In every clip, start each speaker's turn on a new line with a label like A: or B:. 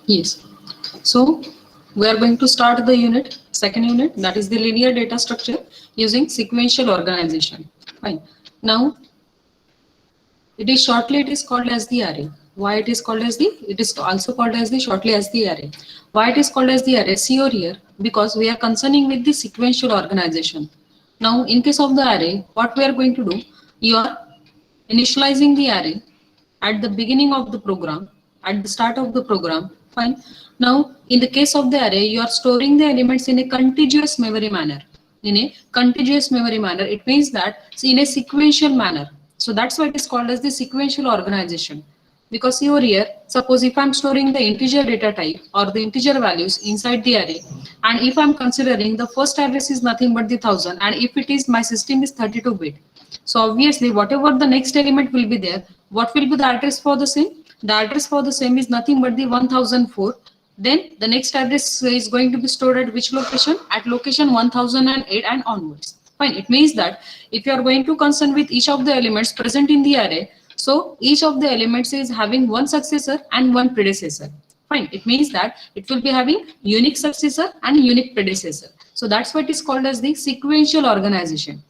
A: Yes. So we are going to start the unit, second unit, that is the linear data structure using sequential organization. Fine. Now it is called as the array. Why it is called as the? It is also called as the shortly as the array. Why it is called as the array? See over here, because we are concerning with the sequential organization. Now in case of the array, what we are going to do? You are initializing the array at the beginning of the program, at the start of the program. Fine. Now in the case of the array, you are storing the elements in a contiguous memory manner. In a contiguous memory manner, it means that it's in a sequential manner. So that's why it is called as the sequential organization. Because over here, suppose if I'm storing the integer data type or the integer values inside the array, and if I'm considering the first address is nothing but the 1000, and if it is my system is 32-bit, so obviously whatever the next element will be there, what will be the address for the same? The address for the same is nothing but the 1004. Then the next address is going to be stored at which location? At location 1008 and onwards. Fine. It means that if you are going to concern with each of the elements present in the array, so each of the elements is having one successor and one predecessor. Fine. It means that it will be having unique successor and unique predecessor. So that's what is called as the sequential organization.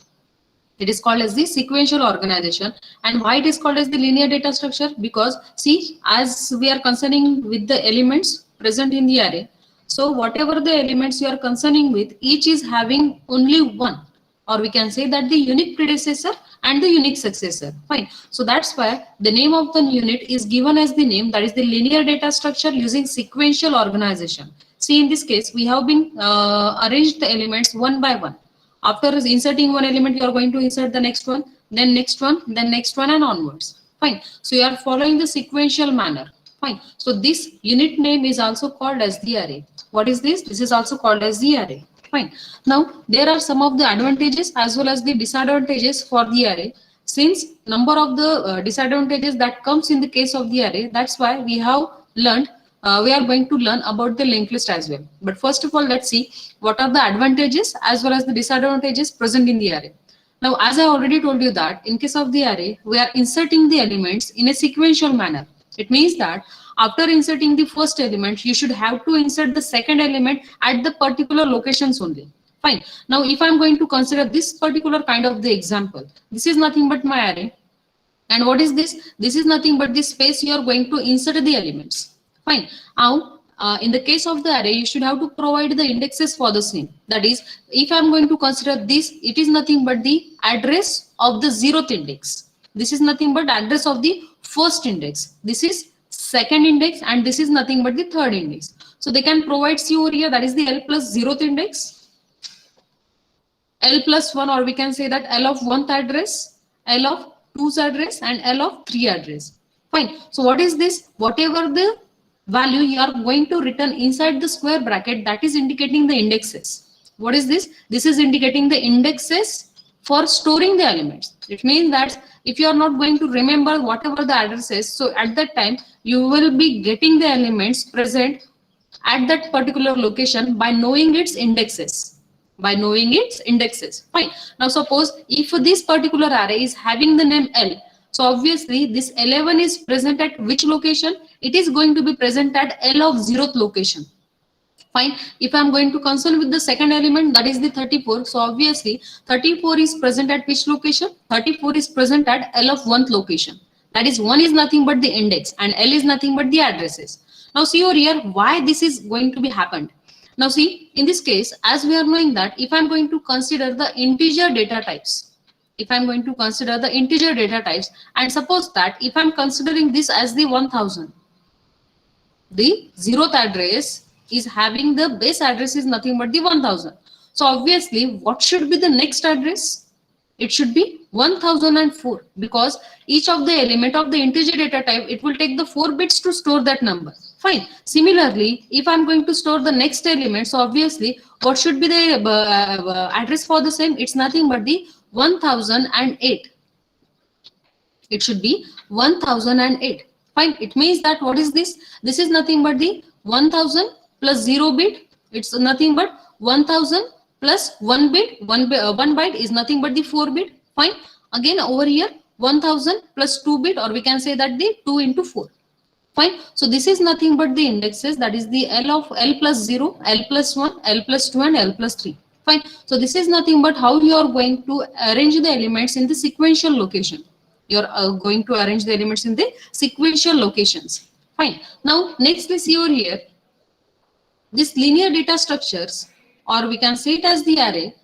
A: It is called as the sequential organization. And why it is called as the linear data structure? Because see, as we are concerning with the elements present in the array, so whatever the elements you are concerning with, each is having only one, or we can say that the unique predecessor and the unique successor. Fine. So that's why the name of the unit is given as the name, that is the linear data structure using sequential organization. See, in this case, we have been arranged the elements one by one. After inserting one element, you are going to insert the next one, then next one, then next one, and onwards. Fine. So you are following the sequential manner. Fine. So this unit name is also called as the array. What is this? This is also called as the array. Fine. Now there are some of the advantages as well as the disadvantages for the array. Since number of the disadvantages that comes in the case of the array, that's why we have learned we are going to learn about the linked list as well. But first of all, let's see what are the advantages as well as the disadvantages present in the array. Now, as I already told you that in case of the array, we are inserting the elements in a sequential manner. It means that after inserting the first element, you should have to insert the second element at the particular locations only. Fine. Now, if I'm going to consider this particular kind of the example, this is nothing but my array. And what is this? This is nothing but the space you are going to insert the elements. Fine. Now, in the case of the array, you should have to provide the indexes for the same. That is, if I'm going to consider this, it is nothing but the address of the 0th index. This is nothing but address of the first index. This is second index, and this is nothing but the third index. So they can provide you over here, that is the L plus 0th index, L plus 1, or we can say that L of 1th address, L of 2's address, and L of 3 address. Fine. So what is this? Whatever the value you are going to return inside the square bracket, that is indicating the indexes. What is this? This is indicating the indexes for storing the elements. It means that if you are not going to remember whatever the address is, so at that time you will be getting the elements present at that particular location by knowing its indexes. By knowing its indexes. Fine. Now suppose if this particular array is having the name L, so obviously this 11 is present at which location? It is going to be present at L of 0th location. Fine. If I'm going to concern with the second element, that is the 34. So obviously 34 is present at which location? 34 is present at L of 1th location. That is 1 is nothing but the index and L is nothing but the addresses. Now see over here why this is going to be happened. Now see, in this case, as we are knowing that if I'm going to consider the integer data types, if I'm going to consider the integer data types, and suppose that if I'm considering this as the 1000, the 0th address is having the base address is nothing but the 1000. So obviously, what should be the next address? It should be 1004, because each of the element of the integer data type, it will take the 4 bits to store that number. Fine. Similarly, if I'm going to store the next element, so obviously, what should be the address for the same? It's nothing but the 1008. It should be 1008. Fine. It means that what is this? This is nothing but the 1000 plus 0 bit. It's nothing but 1000 plus 1 bit. 1 byte is nothing but the 4 bit. Fine. Again over here 1000 plus 2 bit, or we can say that the 2 into 4. Fine. So this is nothing but the indexes, that is the L of L plus 0, L plus 1, L plus 2 and L plus 3. Fine. So this is nothing but how you are going to arrange the elements in the sequential location. You are going to arrange the elements in the sequential locations. Fine. Now next is over here, this linear data structures, or we can say it as the array.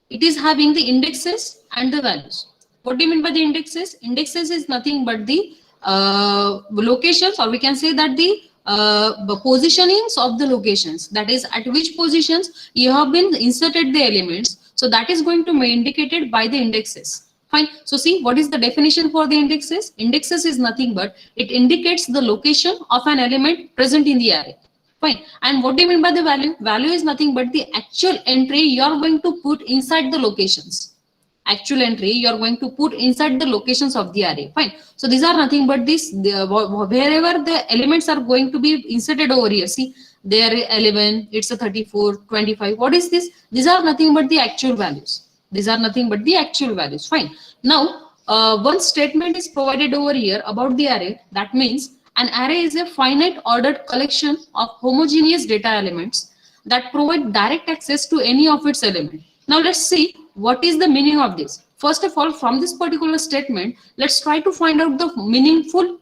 A: It is having the indexes and the values. What do you mean by the indexes? Indexes is nothing but the locations, or we can say that the positionings of the locations, that is at which positions you have been inserted the elements. So that is going to be indicated by the indexes. Fine. So see, what is the definition for the indexes? Indexes is nothing but it indicates the location of an element present in the array. Fine. And what do you mean by the value? Value is nothing but the actual entry you are going to put inside the locations. Actual entry you are going to put inside the locations of the array. Fine. So these are nothing but this, wherever the elements are going to be inserted over here. See, there 11, it's a 34, 25. What is this? These are nothing but the actual values. These are nothing but the actual values. Fine. Now, one statement is provided over here about the array. That means an array is a finite ordered collection of homogeneous data elements that provide direct access to any of its elements. Now let's see what is the meaning of this. First of all, from this particular statement, let's try to find out the meaningful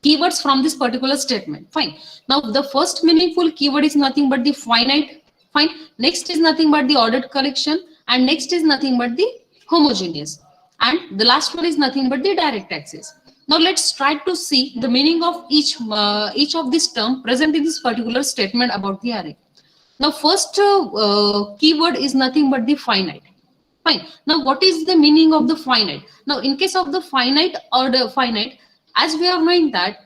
A: keywords from this particular statement. Fine. Now the first meaningful keyword is nothing but the finite. Fine. Next is nothing but the ordered collection, and next is nothing but the homogeneous, and the last one is nothing but the direct access. Now let's try to see the meaning of each of this term present in this particular statement about the array. Now first keyword is nothing but the finite. Fine. Now what is the meaning of the finite? Now in case of the finite or the finite, as we are knowing that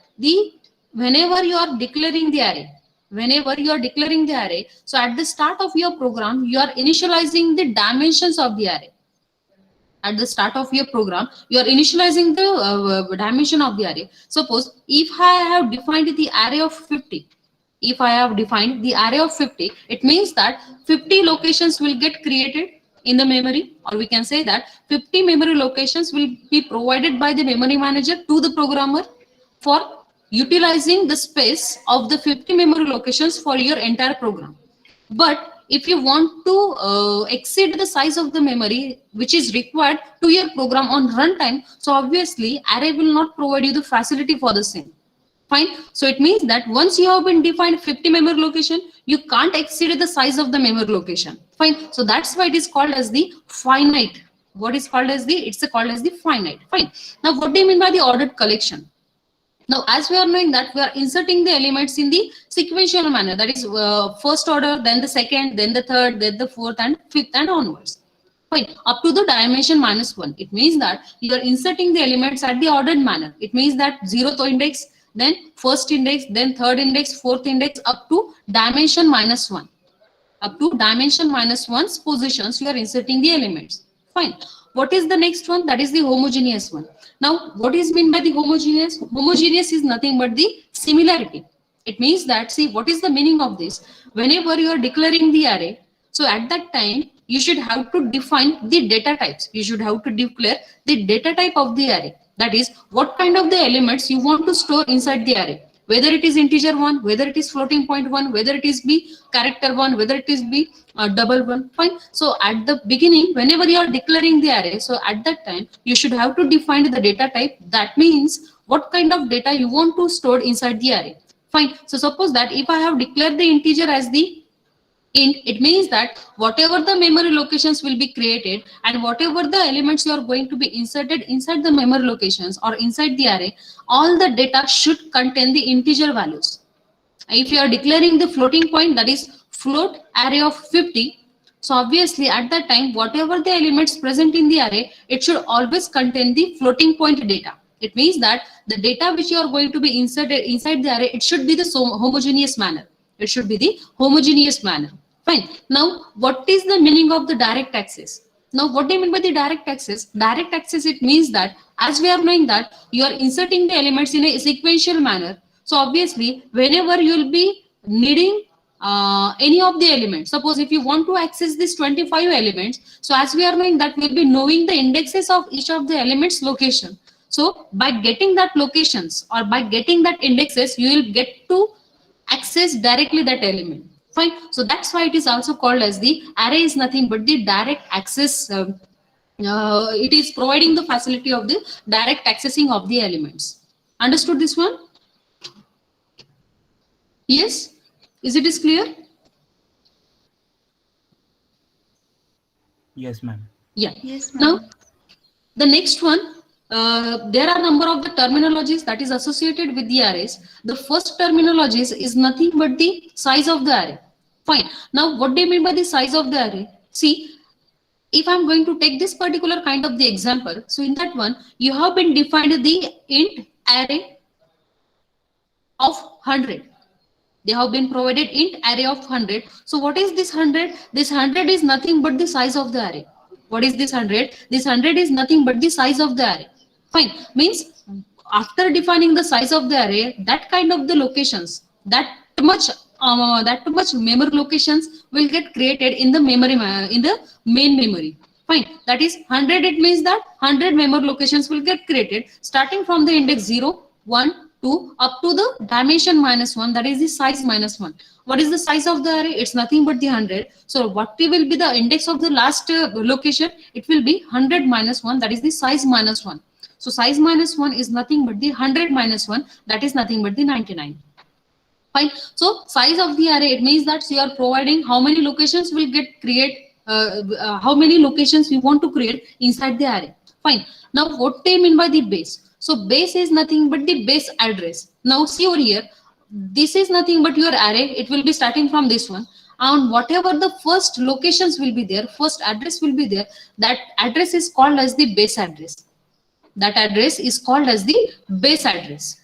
A: whenever you are declaring the array, so at the start of your program, you are initializing the dimensions of the array. At the start of your program, you are initializing the dimension of the array. Suppose if I have defined the array of 50, it means that 50 locations will get created in the memory, or we can say that 50 memory locations will be provided by the memory manager to the programmer for utilizing the space of the 50 memory locations for your entire program. But if you want to exceed the size of the memory which is required to your program on runtime, so obviously array will not provide you the facility for the same. Fine. So it means that once you have been defined 50 memory location, you can't exceed the size of the memory location. Fine. So that's why it is called as the finite. What is called as the? It's called as the finite. Fine. Now what do you mean by the ordered collection? Now, as we are knowing that we are inserting the elements in the sequential manner, that is first order, then the second, then the third, then the fourth and fifth and onwards. Fine. Up to the dimension -1. It means that you are inserting the elements at the ordered manner. It means that 0th index, then first index, then third index, fourth index, up to dimension -1. Up to dimension -1's positions, you are inserting the elements. Fine. What is the next one? That is the homogeneous one. Now, what is meant by the homogeneous? Homogeneous is nothing but the similarity. It means that, see, what is the meaning of this? Whenever you are declaring the array, so at that time, you should have to define the data types. You should have to declare the data type of the array. That is, what kind of the elements you want to store inside the array. Whether it is integer 1, whether it is floating point 1, whether it is be character 1, whether it is be double 1. Fine. So at the beginning, whenever you are declaring the array, so at that time you should have to define the data type. That means what kind of data you want to store inside the array. Fine. So suppose that if I have declared the integer as the int, it means that whatever the memory locations will be created and whatever the elements you are going to be inserted inside the memory locations or inside the array, all the data should contain the integer values. If you are declaring the floating point, that is float array of 50, so obviously at that time whatever the elements present in the array, it should always contain the floating point data. It means that the data which you are going to be inserted inside the array, it should be the homogeneous manner. It should be the homogeneous manner. Fine. Now, what is the meaning of the direct access? Now, what do you mean by the direct access? Direct access, it means that as we are knowing that you are inserting the elements in a sequential manner. So obviously, whenever you will be needing any of the elements, suppose if you want to access this 25 elements, so as we are knowing that we will be knowing the indexes of each of the elements location. So by getting that locations or by getting that indexes, you will get to access directly that element. Fine. So that's why it is also called as the array is nothing but the direct access. It is providing the facility of the direct accessing of the elements. Understood this one? Yes? Is it is clear?
B: Yes, ma'am.
A: Yeah.
C: Yes, ma'am.
A: Now, the next one, there are number of the terminologies that is associated with the arrays. The first terminologies is nothing but the size of the array. Fine. Now, what do you mean by the size of the array? See, if I'm going to take this particular kind of the example, so in that one, you have been defined the int array of 100. They have been provided int array of 100. So what is this 100? This 100 is nothing but the size of the array. What is this 100? This 100 is nothing but the size of the array. Fine. Means after defining the size of the array, that kind of the locations, that much memory locations will get created in the memory in the main memory. Fine. That is 100. It means that 100 memory locations will get created starting from the index 0, 1, 2 up to the dimension -1, that is the size -1. What is the size of the array? It's nothing but the 100. So what will be the index of the last location? It will be 100 -1, that is the size -1. So size -1 is nothing but the 100 -1, that is nothing but the 99. Fine. So size of the array, it means that you are providing how many locations will get how many locations you want to create inside the array. Fine. Now what do you mean by the base? So base is nothing but the base address. Now see over here, this is nothing but your array. It will be starting from this one. And whatever the first locations will be there, first address will be there, that address is called as the base address. That address is called as the base address.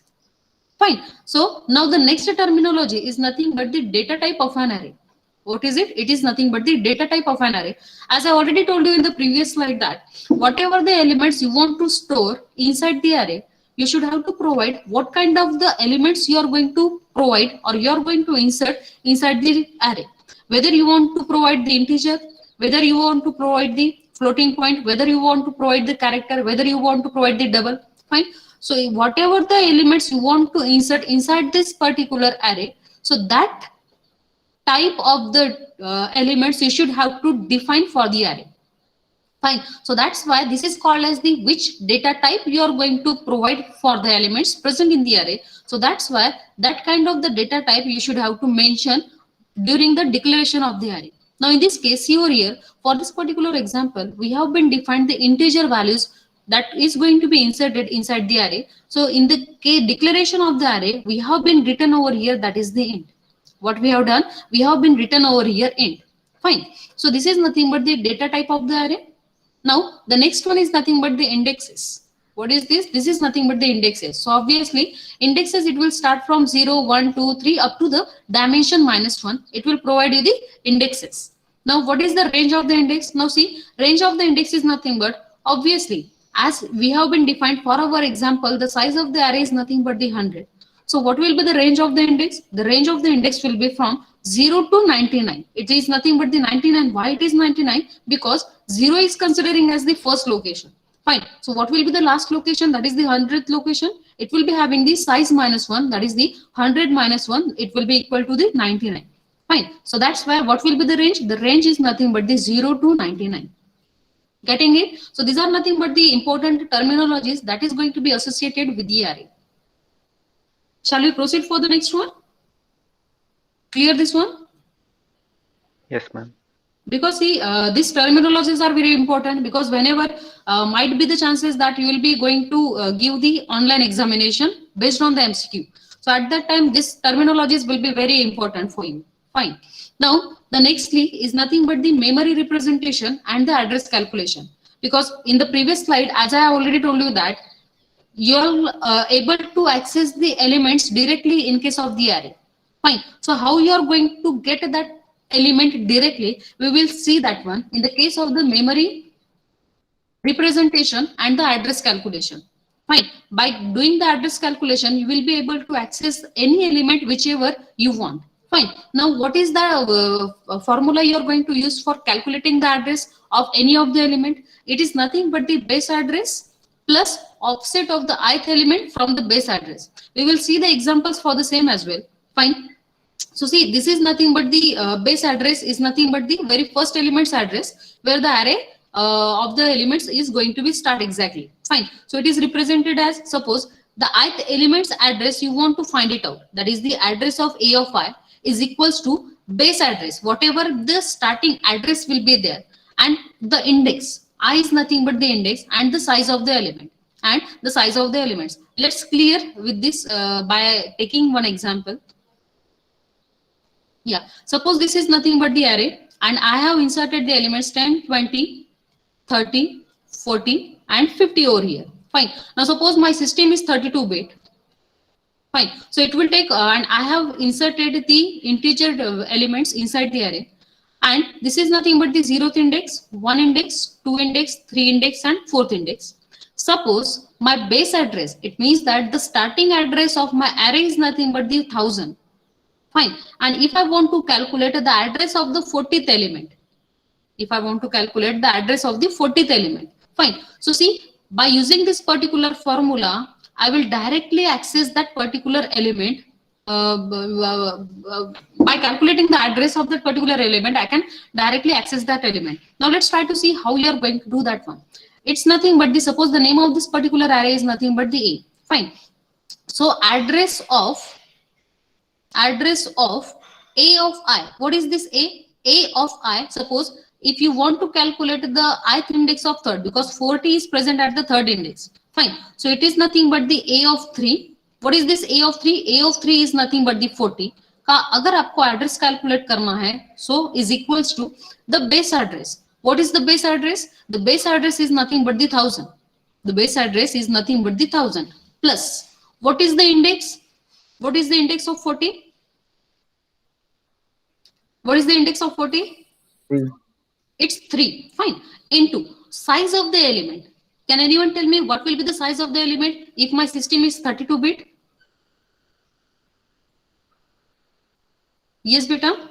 A: Fine. So now the next terminology is nothing but the data type of an array. What is it? It is nothing but the data type of an array. As I already told you in the previous slide that whatever the elements you want to store inside the array, you should have to provide what kind of the elements you are going to provide or you are going to insert inside the array. Whether you want to provide the integer, whether you want to provide the floating point, whether you want to provide the character, whether you want to provide the double. Fine. So whatever the elements you want to insert inside this particular array, so that type of the elements you should have to define for the array. Fine. So that's why this is called as the which data type you are going to provide for the elements present in the array. So that's why that kind of the data type you should have to mention during the declaration of the array. Now in this case here, for this particular example, we have been defined the integer values that is going to be inserted inside the array. So in the declaration of the array, we have been written over here, that is the int. What we have done, we have been written over here int. Fine. So this is nothing but the data type of the array. Now the next one is nothing but the indexes. What is this? This is nothing but the indexes. So obviously indexes, it will start from 0, 1, 2, 3 up to the dimension -1. It will provide you the indexes. Now what is the range of the index? Now see, range of the index is nothing but, obviously, as we have been defined for our example, the size of the array is nothing but the 100. So what will be the range of the index? The range of the index will be from 0 to 99. It is nothing but the 99. Why it is 99? Because 0 is considering as the first location. Fine. So what will be the last location? That is the 100th location. It will be having the size -1. That is the 100 -1. It will be equal to the 99. Fine. So that's why what will be the range? The range is nothing but the 0 to 99. Getting it? So these are nothing but the important terminologies that is going to be associated with the array. Shall we proceed for the next one? Clear this one?
D: Yes, ma'am.
A: Because see, these terminologies are very important, because whenever might be the chances that you will be going to give the online examination based on the MCQ. So at that time, these terminologies will be very important for you. Fine. Now, the nextly is nothing but the memory representation and the address calculation. Because in the previous slide, as I already told you that you're able to access the elements directly in case of the array. Fine. So how you are going to get that element directly, we will see that one in the case of the memory representation and the address calculation. Fine. By doing the address calculation, you will be able to access any element whichever you want. Fine. Now, what is the formula you are going to use for calculating the address of any of the element? It is nothing but the base address plus offset of the ith element from the base address. We will see the examples for the same as well. Fine. So see, this is nothing but the base address is nothing but the very first element's address where the array of the elements is going to be start exactly. Fine. So it is represented as, suppose the ith element's address you want to find it out. That is the address of a of I is equals to base address, whatever the starting address will be there, and the index. I is nothing but the index and the size of the element and the size of the elements. Let's clear with this by taking one example. Yeah, suppose this is nothing but the array and I have inserted the elements 10, 20, 30, 40 and 50 over here. Fine. Now suppose my system is 32-bit. Fine. So it will take and I have inserted the integer elements inside the array. And this is nothing but the 0th index, 1 index, 2 index, 3 index and 4th index. Suppose my base address, it means that the starting address of my array is nothing but the 1000. Fine. And if I want to calculate the address of the 40th element, if I want to calculate the address of the 40th element, fine. So see, by using this particular formula, I will directly access that particular element. By calculating the address of that particular element, I can directly access that element. Now let's try to see how you are going to do that one. It's nothing but the, suppose the name of this particular array is nothing but the A. Fine. So address of A of I. What is this A? A of I. Suppose if you want to calculate the ith index of third, because 40 is present at the third index. Fine. So it is nothing but the A of 3. What is this A of 3? A of 3 is nothing but the 40. का अगर आपको address calculate करना है, so is equals to the base address. What is the base address? The base address is nothing but the 1000. The base address is nothing but the 1000 plus. What is the index? What is the index of 40? What is the index of 40?
D: 3.
A: It's 3. Fine. Into size of the element. Can anyone tell me what will be the size of the element if my system is 32-bit? Yes, beta.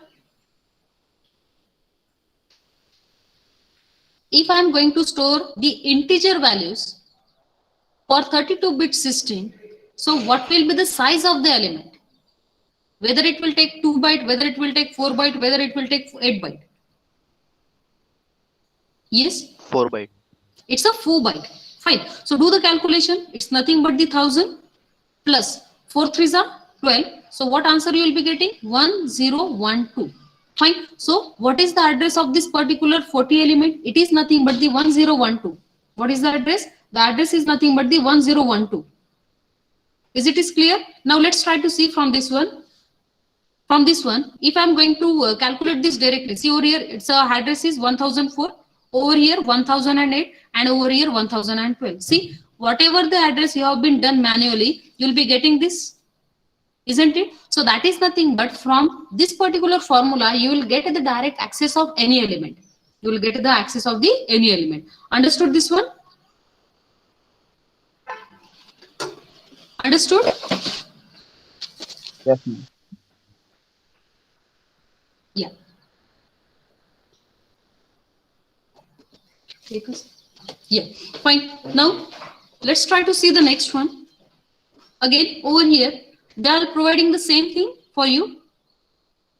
A: If I am going to store the integer values for 32-bit system, so what will be the size of the element? Whether it will take 2 byte, whether it will take 4 byte, whether it will take 8 byte. Yes?
B: 4 byte.
A: It's a 4 byte. Fine. So do the calculation. It's nothing but the 1000 plus 4 3s are 12. So what answer you will be getting? 1012. Fine. So what is the address of this particular 40 element? It is nothing but the 1012. What is the address? The address is nothing but the 1012. Is it clear? Now let's try to see from this one. From this one, if I'm going to calculate this directly, see over here, its address is 1004, over here 1008, and over here 1012. See, whatever the address you have been done manually, you'll be getting this, isn't it? So that is nothing but from this particular formula, you will get the direct access of any element. You will get the access of the any element. Understood this one? Understood?
D: Yes, ma'am.
A: Yeah. Yeah, fine. Now let's try to see the next one. Again, over here, they are providing the same thing for you.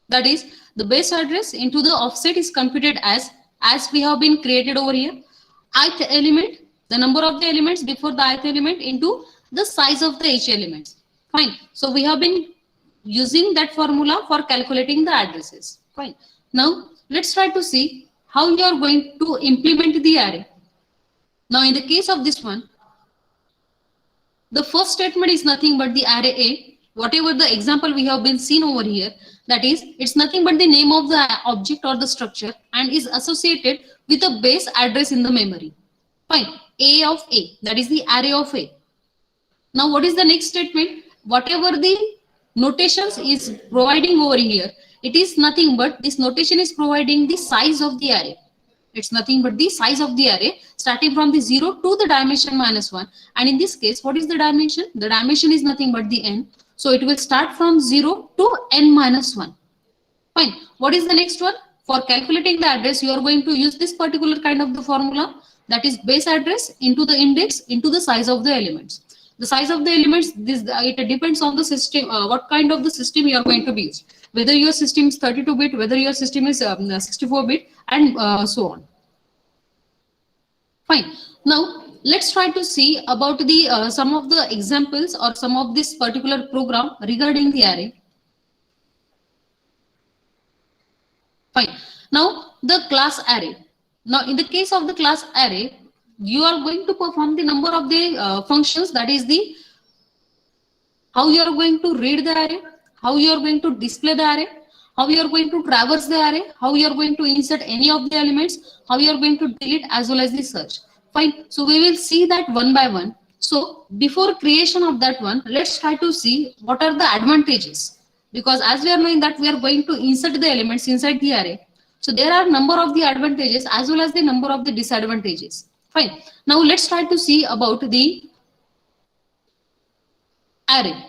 A: That is, the base address into the offset is computed as we have been created over here. Ith element, the number of the elements before the ith element into the size of the each elements. Fine. So we have been using that formula for calculating the addresses. Fine. Now let's try to see how you are going to implement the array. Now in the case of this one, the first statement is nothing but the array A. Whatever the example we have been seen over here, that is, it's nothing but the name of the object or the structure and is associated with a base address in the memory. Fine. A of A, that is the array of A. Now what is the next statement? Whatever the notations is providing over here, it is nothing but this notation is providing the size of the array. It's nothing but the size of the array starting from the 0 to the dimension -1. And in this case, what is the dimension? The dimension is nothing but the n. So it will start from 0 to n-1. Fine. What is the next one? For calculating the address, you are going to use this particular kind of the formula. that is base address into the index into the size of the elements. The size of the elements, this it depends on the system, what kind of the system you are going to be used. Whether your system is 32-bit, whether your system is 64-bit, and so on. Fine. Now let's try to see about the some of the examples or some of this particular program regarding the array. Fine. Now the class array. Now in the case of the class array, you are going to perform the number of the functions, that is the how you are going to read the array, how you are going to display the array, how you are going to traverse the array, how you are going to insert any of the elements, how you are going to delete as well as the search. Fine. So we will see that one by one. So before creation of that one, let's try to see what are the advantages. Because as we are knowing that we are going to insert the elements inside the array. So there are number of the advantages as well as the number of the disadvantages. Fine. Now let's try to see about the array.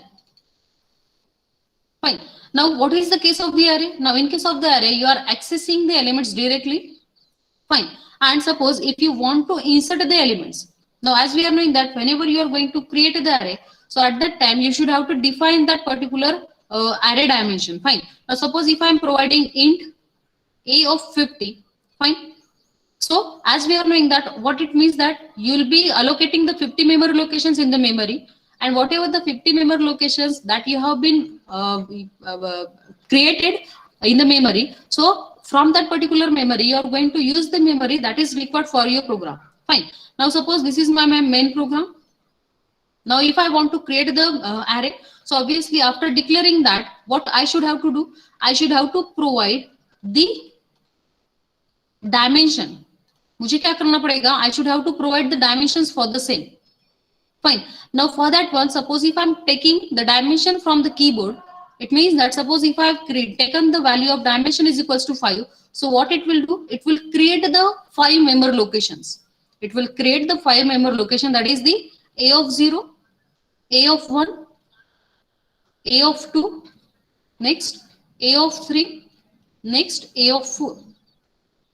A: Fine. Now what is the case of the array? Now in case of the array, you are accessing the elements directly. Fine. And suppose if you want to insert the elements. Now as we are knowing that whenever you are going to create the array, so at that time you should have to define that particular array dimension. Fine. Now suppose if I am providing int a of 50. Fine. So as we are knowing that what it means that you will be allocating the 50 memory locations in the memory, and whatever the 50 memory locations that you have been created in the memory, so from that particular memory you are going to use the memory that is required for your program. Fine. Now suppose this is my main program. Now if I want to create the array, so obviously after declaring that, what I should have to do, I should have to provide the dimension. मुझे क्या करना पड़ेगा? I should have to provide the dimensions for the same. Fine. Now for that one, suppose if I'm taking the dimension from the keyboard, it means that suppose if I have taken the value of dimension is equals to 5, so what it will do? It will create the 5 memory locations. It will create the 5 memory location, that is the A of 0, A of 1, A of 2, next A of 3, next A of 4.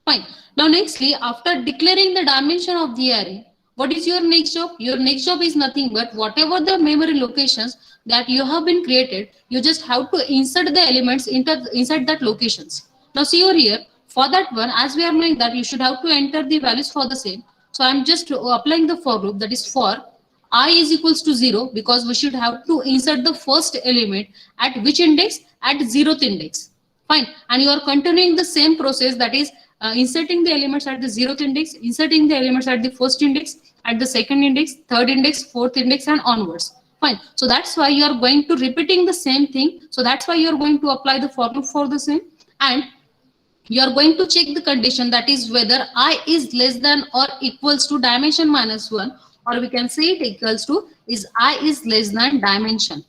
A: Fine. Now nextly, after declaring the dimension of the array, what is your next job? Your next job is nothing but whatever the memory locations that you have been created, you just have to insert the elements inside that locations. Now see over here, for that one, as we are knowing that you should have to enter the values for the same. So I'm just applying the for loop, that is for I is equals to 0, because we should have to insert the first element at which index? At 0th index. Fine. And you are continuing the same process, that is inserting the elements at the 0th index, inserting the elements at the first index, at the second index, third index, fourth index, and onwards. Fine. So that's why you are going to repeating the same thing. So that's why you are going to apply the for loop for the same, and you are going to check the condition, that is whether I is less than or equals to dimension minus 1, or we can say it equals to is I is less than dimension.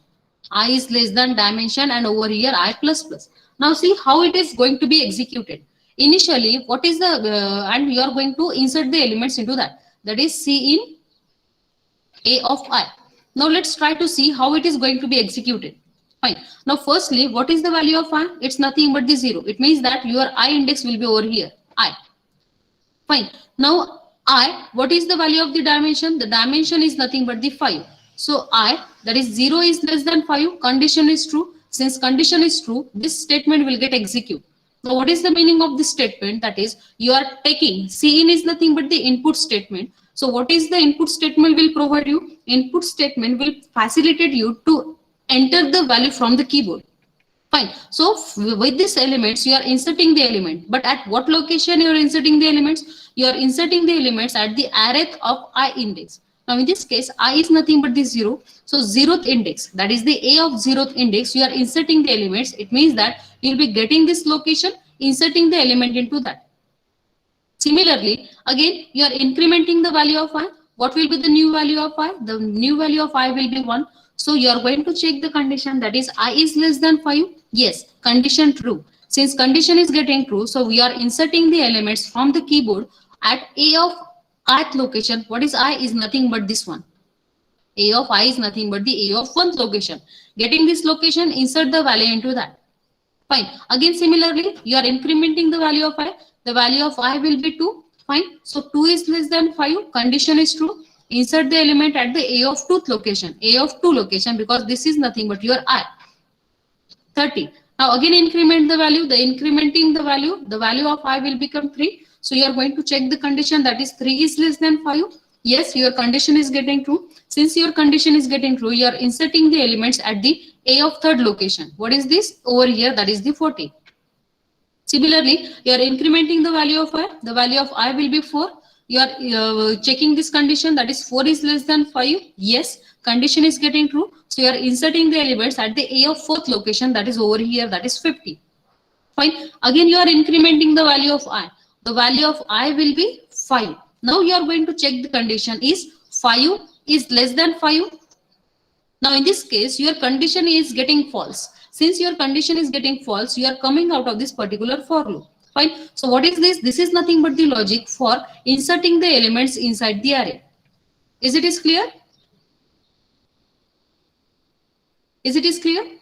A: I is less than dimension, and over here I plus plus. Now see how it is going to be executed. Initially, what is the and you are going to insert the elements into that. That is C in A of I. Now let's try to see how it is going to be executed. Fine. Now firstly, what is the value of I? It's nothing but the 0. It means that your I index will be over here. I. Fine. Now I, what is the value of the dimension? The dimension is nothing but the 5. So I, that is 0 is less than 5. Condition is true. Since condition is true, this statement will get executed. Now what is the meaning of this statement? That is, you are taking Cin is nothing but the input statement. So what is the input statement will provide you? Input statement will facilitate you to enter the value from the keyboard. Fine. So with these elements, you are inserting the element. But at what location you are inserting the elements? You are inserting the elements at the array of I index. Now in this case, I is nothing but the 0. So 0th index, that is the A of 0th index, you are inserting the elements. It means that you will be getting this location, inserting the element into that. Similarly, again, you are incrementing the value of I. What will be the new value of I? The new value of I will be 1. So you are going to check the condition, that is I is less than 5. Yes, condition true. Since condition is getting true, so we are inserting the elements from the keyboard at A of ith location. What is I? Is nothing but this one. A of I is nothing but the A of 1th location. Getting this location, insert the value into that. Fine. Again, similarly, you are incrementing the value of I. The value of I will be 2. Fine. So 2 is less than 5. Condition is true. Insert the element at the A of 2th location. A of 2 location, because this is nothing but your I. 30. Now again increment the value. The incrementing the value of I will become 3. So you are going to check the condition, that is 3 is less than 5. Yes, your condition is getting true. Since your condition is getting true, you are inserting the elements at the A of 3rd location. What is this over here? That is the 40. Similarly, you are incrementing the value of I. The value of I will be 4. You are checking this condition, that is 4 is less than 5. Yes, condition is getting true. So you are inserting the elements at the A of 4th location, that is over here, that is 50. Fine. Again, you are incrementing the value of I. The value of I will be 5. Now you are going to check the condition, is 5 is less than 5. Now in this case, your condition is getting false. Since your condition is getting false, you are coming out of this particular for loop. Fine. So what is this? This is nothing but the logic for inserting the elements inside the array. Is it clear? Is it clear?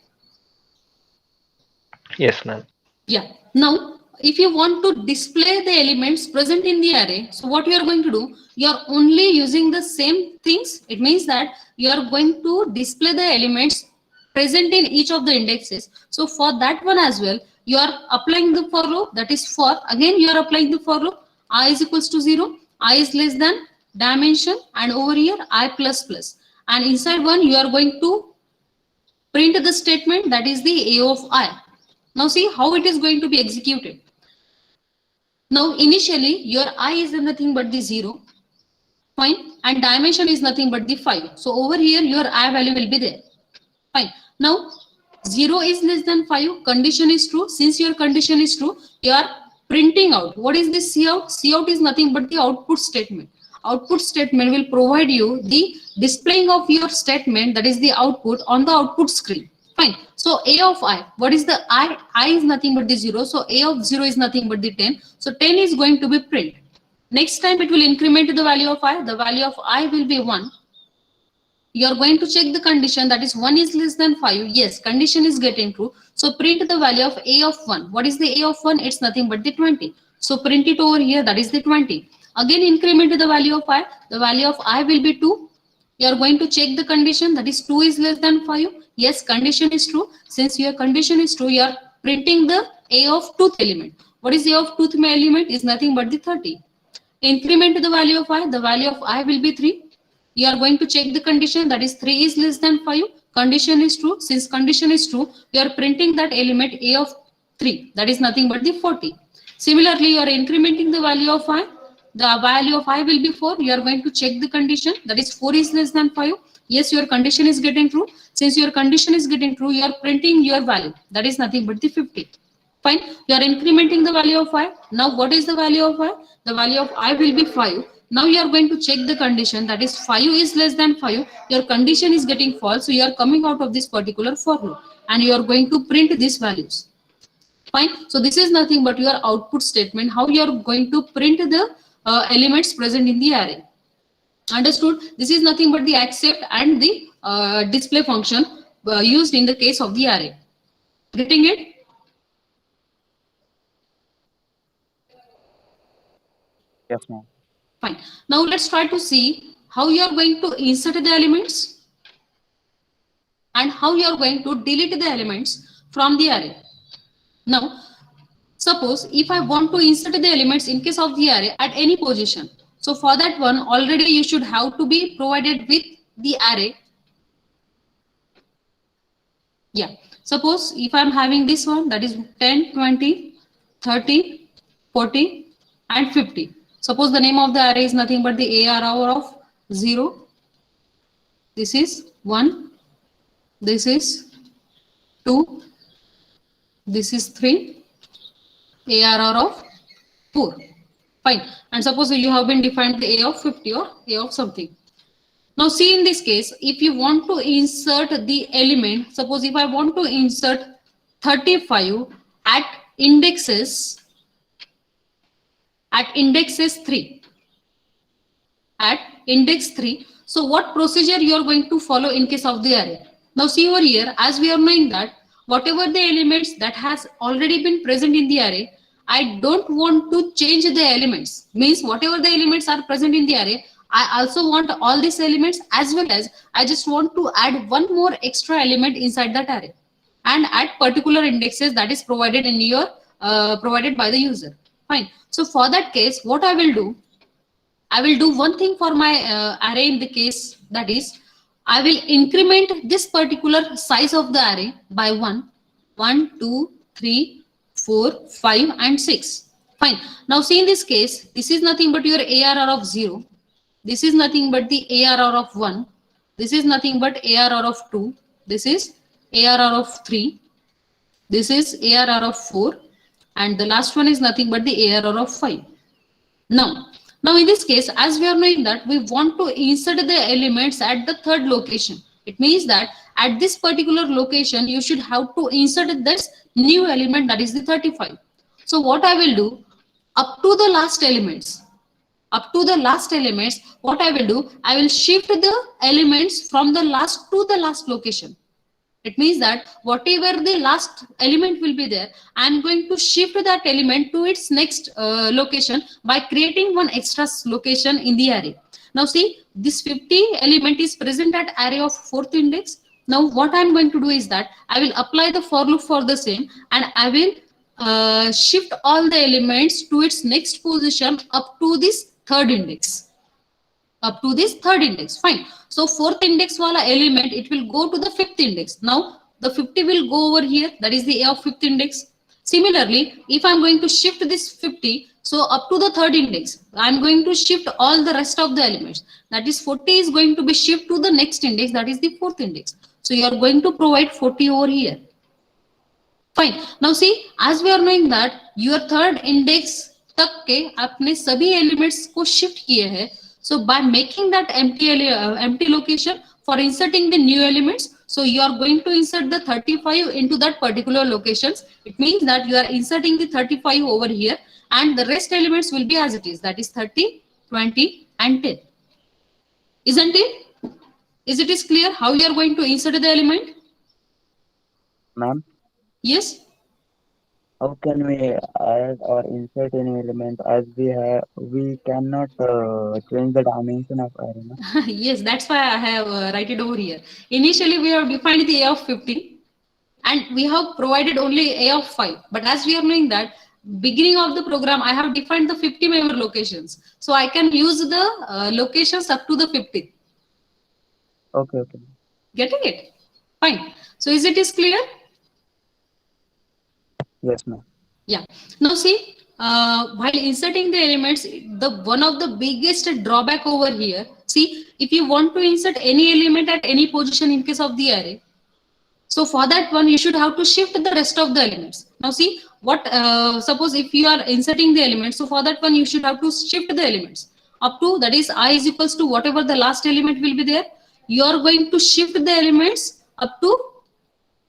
D: Yes, ma'am.
A: Yeah. Now, if you want to display the elements present in the array, so what you are going to do, you are only using the same things. It means that you are going to display the elements present in each of the indexes. So for that one as well, you are applying the for loop, that is for, again you are applying the for loop, I is equals to 0, I is less than dimension, and over here I plus plus. And inside one, you are going to print the statement, that is the A of I. Now see how it is going to be executed. Now initially your I is nothing but the 0, fine, and dimension is nothing but the 5. So over here your I value will be there, fine. Now 0 is less than 5, condition is true. Since your condition is true, you are printing out. What is this Cout? Cout is nothing but the output statement. Output statement will provide you the displaying of your statement, that is the output, on the output screen. Fine. So A of I, what is the I? I is nothing but the 0. So A of 0 is nothing but the 10. So 10 is going to be print. Next time it will increment the value of I. The value of I will be 1. You are going to check the condition, that is 1 is less than 5. Yes, condition is getting true. So print the value of A of 1. What is the A of 1? It's nothing but the 20. So print it over here, that is the 20. Again increment the value of I. The value of I will be 2. You are going to check the condition, that is 2 is less than 5. Yes, condition is true. Since your condition is true, you are printing the A of 2th element. What is A of 2th element? Is nothing but the 30. Increment the value of I. The value of I will be 3. You are going to check the condition, that is 3 is less than 5. Condition is true. Since condition is true, you are printing that element A of 3. That is nothing but the 40. Similarly, you are incrementing the value of I. The value of I will be 4. You are going to check the condition, that is 4 is less than 5. Yes, your condition is getting true. Since your condition is getting true, you are printing your value. That is nothing but the 50. Fine. You are incrementing the value of I. Now what is the value of I? The value of I will be 5. Now you are going to check the condition, that is 5 is less than 5. Your condition is getting false. So you are coming out of this particular for loop and you are going to print these values. Fine. So this is nothing but your output statement, how you are going to print the elements present in the array. Understood? This is nothing but the accept and the display function used in the case of the array. Getting it?
B: Yes, ma'am.
A: Fine. Now let's try to see how you are going to insert the elements and how you are going to delete the elements from the array. Now, suppose if I want to insert the elements in case of the array at any position. So for that one, already you should have to be provided with the array. Yeah. Suppose if I'm having this one, that is 10, 20, 30, 40, and 50. Suppose the name of the array is nothing but the ARR of 0. This is 1. This is 2. This is 3. ARR of 4. Fine. And suppose you have been defined the A of 50 or A of something. Now see in this case, if you want to insert the element, suppose if I want to insert 35 at indexes 3. At index 3. So what procedure you are going to follow in case of the array? Now see over here, as we are knowing that whatever the elements that has already been present in the array, I don't want to change the elements. Means whatever the elements are present in the array, I also want all these elements, as well as I just want to add one more extra element inside that array and at particular indexes that is provided in your provided by the user. Fine. So for that case, what I will do, I will do one thing for my array in the case, that is, I will increment this particular size of the array by 1, 2, 3, 4, 5 and 6. Fine. Now see in this case, this is nothing but your ARR of 0. This is nothing but the ARR of 1. This is nothing but ARR of 2. This is ARR of 3. This is ARR of 4. And the last one is nothing but the ARR of 5. Now in this case, as we are knowing that we want to insert the elements at the third location. It means that at this particular location, you should have to insert this new element, that is the 35. So what I will do, up to the last elements, what I will do, I will shift the elements from the last to the last location. It means that whatever the last element will be there, I am going to shift that element to its next location by creating one extra location in the array. Now see, this 50 element is present at array of 4th index. Now what I am going to do is that I will apply the for loop for the same, and I will shift all the elements to its next position up to this third index. Fine. So 4th index wala element, it will go to the 5th index. Now the 50 will go over here, that is the A of 5th index. Similarly, if I'm going to shift this 50, so up to the 3rd index, I'm going to shift all the rest of the elements. That is 40 is going to be shifted to the next index, that is the 4th index. So you are going to provide 40 over here. Fine. Now see, as we are knowing that your 3rd index तक के आपने सभी elements को shift किए हैं. So by making that empty location for inserting the new elements, so you are going to insert the 35 into that particular locations. It means that you are inserting the 35 over here, and the rest elements will be as it is, that is 30, 20 and 10. Isn't it? Is it is clear how you are going to insert the element?
B: Ma'am,
A: Yes.
B: how can we add or insert any element, as we cannot change the dimension of array? No?
A: Yes, that's why I have write it over here. Initially, we have defined the A of 50 and we have provided only A of 5. But as we are knowing that beginning of the program, I have defined the 50 member locations. So I can use the locations up to the 50.
B: Okay.
A: Getting it? Fine. So is it is clear?
B: Yes, ma'am.
A: Yeah. Now see, while inserting the elements, the one of the biggest drawback over here, see, if you want to insert any element at any position in case of the array, so for that one, you should have to shift the rest of the elements. Now see, what suppose if you are inserting the elements, so for that one, you should have to shift the elements up to, that is I is equals to whatever the last element will be there. You are going to shift the elements up to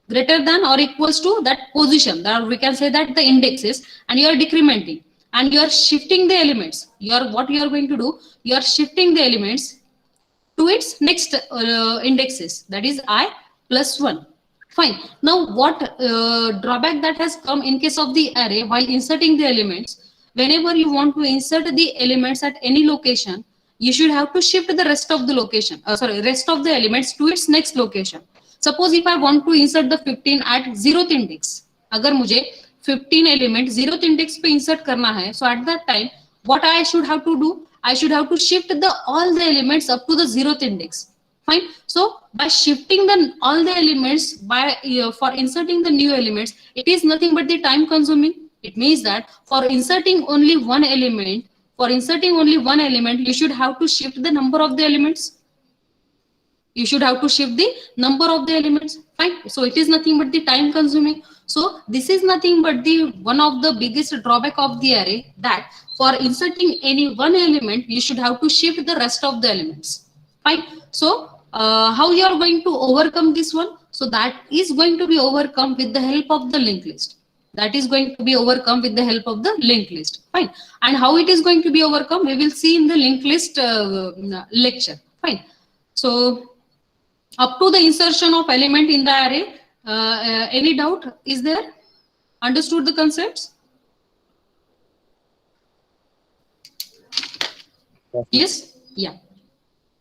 A: greater than or equals to that position, that we can say that the indexes, and you are decrementing and you are shifting the elements. What you are going to do, you are shifting the elements to its next indexes, that is I plus 1. Fine. Now what drawback that has come in case of the array while inserting the elements, whenever you want to insert the elements at any location, you should have to shift the rest of the rest of the elements to its next location. Suppose if I want to insert the 15 at 0th index, अगर मुझे 15 element 0th index पे insert करना है, so at that time what I should have to do, I should have to shift all the elements up to the 0th index. Fine. So by shifting all the elements for inserting the new elements, it is nothing but the time consuming. It means that for inserting only one element, you should have to shift the number of the elements. Fine. So it is nothing but the time consuming. So this is nothing but the one of the biggest drawback of the array, that for inserting any one element, you should have to shift the rest of the elements. Fine. So how you are going to overcome this one? So that is going to be overcome with the help of the linked list. Fine. And how it is going to be overcome, we will see in the linked list lecture. Fine. So up to the insertion of element in the array, any doubt is there? Understood the concepts?
B: Yes.
A: Yes? Yeah.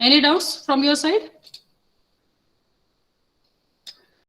A: Any doubts from your side?